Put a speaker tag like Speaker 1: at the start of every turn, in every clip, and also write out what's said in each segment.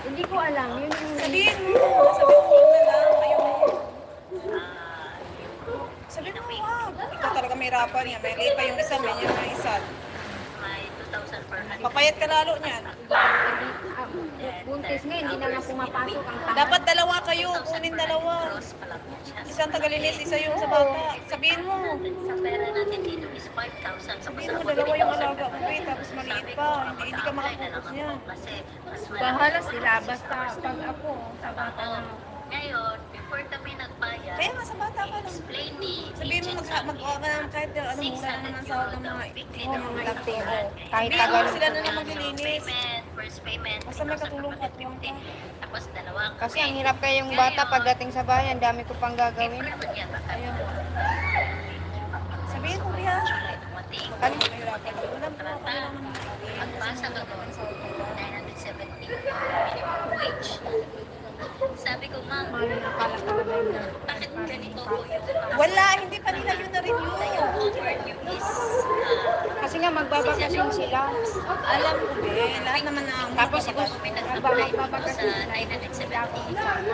Speaker 1: Hindi ko alam. Yun yung...
Speaker 2: Sabihin mo. Sabihin mo na lang. Ayaw mo. Sabihin mo, wag. Ikaw talaga may hirapan niya. May lipa yung isa, may yung isa. Papayat ka lalo niyan.
Speaker 1: Buntis nga, hindi na nga pumapasok ang tahan.
Speaker 2: Dapat dalawa kayo. Kunin dalawa. Isang tagalinis, isa yung sa bata. Sabihin mo. Sabihin mo, dalawa yung alaga mo. Tapos maliit pa. Hindi ka makapokus niyan.
Speaker 1: Bahala sila. Basta pag ako, sa bata na.
Speaker 3: Ngayon, before kami nagbayad,
Speaker 2: Kaya nga sa bata ka lang.
Speaker 3: explain ni
Speaker 2: Sabihin mo, mag-uwa ka ng kahit anong mura na naman sa ng mga
Speaker 1: Mga ito. Kahit
Speaker 2: Sabihin mo,
Speaker 1: tagal.
Speaker 2: sila na lang maglilinis.
Speaker 3: first payment,
Speaker 2: Basta may katulong ka, tuwang ka.
Speaker 3: tapos dalawang
Speaker 1: Kasi ang hirap kayong bata pagdating sa bayan. Dami ko pang gagawin.
Speaker 2: Ayun. Sabihin mo, Ria.
Speaker 3: dumating.
Speaker 2: Ano mo mahirapan? Wala mo ako
Speaker 3: Taranta,
Speaker 2: naman.
Speaker 3: pagpasa gagawin, 970 minimum wage. Sabi ko, ma'am, bakit ganito po yung
Speaker 2: Wala, hindi pa nila yun na-review.
Speaker 3: offer niyo is
Speaker 1: Kasi nga magbabakasyon sila.
Speaker 2: Alam ko, lahat naman na ang
Speaker 1: Tapos
Speaker 2: mga
Speaker 1: kung
Speaker 3: nag-apply po
Speaker 1: magbabakasyon
Speaker 3: sa
Speaker 1: sila, hindi ako
Speaker 3: 970.
Speaker 1: isama.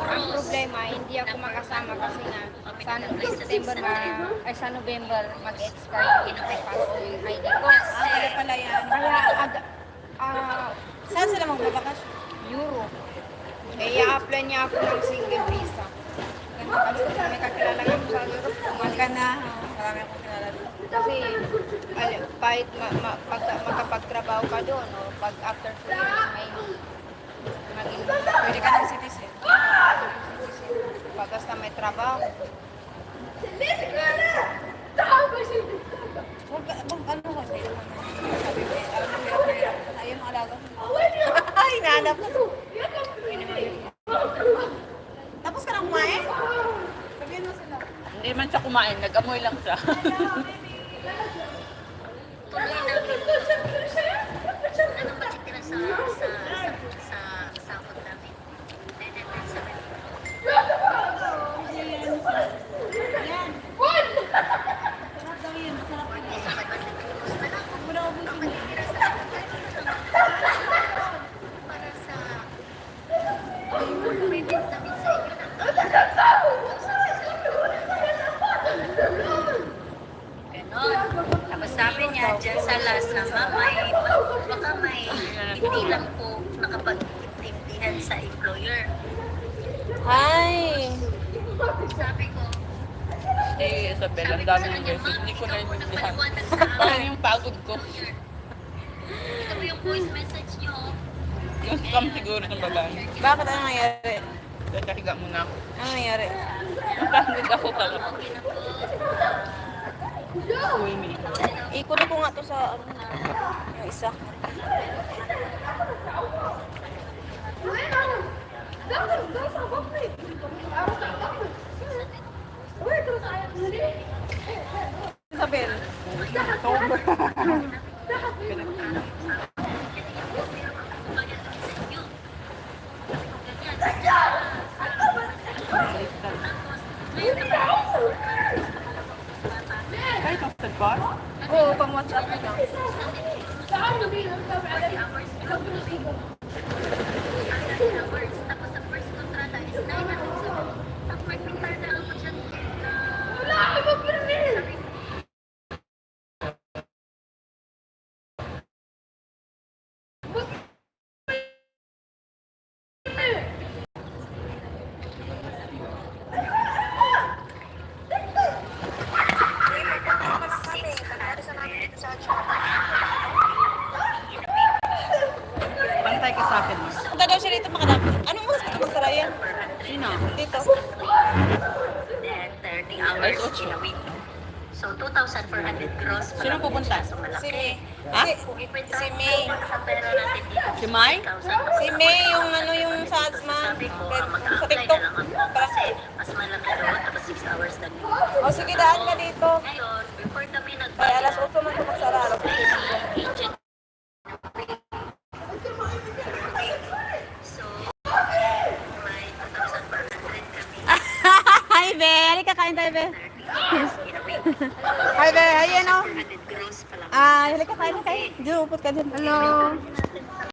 Speaker 1: Ang problema, hindi ako makasama kasi nga sa September sa November mag-expire yung passport yung ID ko.
Speaker 2: kaya pala yan.
Speaker 1: Kaya
Speaker 2: Saan sila magbabakasyon?
Speaker 1: Europe. Eh, i-apply niya ako ng single visa. Kasi may kakilala ko sa Europe.
Speaker 2: Kumal ka na. Marami akong kilala doon.
Speaker 1: Kasi kahit makapagtrabaho ka doon o pag after 2 years may maging
Speaker 2: Pwede ka ng citizen.
Speaker 1: pag basta may trabaho.
Speaker 2: Huwag ka, ano kasi? Sabi mo, alam mo, hirap. Ayaw mo alaga. Ay, nahanap ka. Tapos ka na kumain? Sabihin mo sila.
Speaker 4: Hindi man siya kumain, nag-amoy lang siya.
Speaker 3: tuloy namin. Ano ba titira sa sahod namin? 970.
Speaker 2: Yan. Sarap daw yan. Masarap yan. Huwag mo na ubusin.
Speaker 3: Para sa payment namin sa inyo. Ganon. Tapos sabi niya, dyan sa Lasama, baka may hindi lang po nakapag-intindihan sa employer.
Speaker 2: Hi!
Speaker 3: Sabi ko,
Speaker 4: Eh, Isabel, ang dami ng message. Hindi ko naintindihan.
Speaker 3: napaliwanag sa
Speaker 4: Parang
Speaker 3: amin.
Speaker 4: yung pagod ko.
Speaker 3: Ito po yung voice message niyo.
Speaker 4: Yung scam siguro ng babae.
Speaker 2: Bakit ano nangyari?
Speaker 4: Teka, higa muna ako.
Speaker 2: Ano nangyari?
Speaker 4: Napagod ako pala.
Speaker 3: Okay na po.
Speaker 4: Swimming.
Speaker 2: Ikunin ko nga to sa ano, yung isa. Isabel.
Speaker 4: Sober. Ay, kasad ba?
Speaker 2: Oo, pang WhatsApp na lang.
Speaker 3: Hours. Tapos ang first kontrata is 970. Ang mag-pintar na lang po siya.
Speaker 4: Pantay ka sa akin.
Speaker 2: Punta daw siya dito makadapit. Anong oras ka magsara yan?
Speaker 4: Sino?
Speaker 2: Dito.
Speaker 3: Then 30 hours in a week. So 2,400 gross.
Speaker 4: Sino pupunta?
Speaker 3: So malaki.
Speaker 2: Si May.
Speaker 4: Ha?
Speaker 2: Si May.
Speaker 3: Sa pera natin dito.
Speaker 4: Si Mai?
Speaker 3: 1,000.
Speaker 2: Si May, yung ano yung sa asma.
Speaker 3: Sabi ko,
Speaker 2: Sa
Speaker 3: mag-a-apply na
Speaker 2: TikTok.
Speaker 3: lang ako kasi mas malaki doon. Tapos 6 hours na dito.
Speaker 2: O sige, daan ka dito.
Speaker 3: Ngayon, before kami
Speaker 2: Ay,
Speaker 3: nagbayad,
Speaker 2: alas 8 man ito magsara. Alas 8.
Speaker 3: agent. So, may 2,400 kami.
Speaker 2: Hi, Be. Halika, kain tayo, Be.
Speaker 3: 30 hours in a week.
Speaker 2: Hi, Be. Ayan, o.
Speaker 3: 400 gross pa lang.
Speaker 2: Ah, halika, kain tayo. Diyan, upot ka dyan. Hello.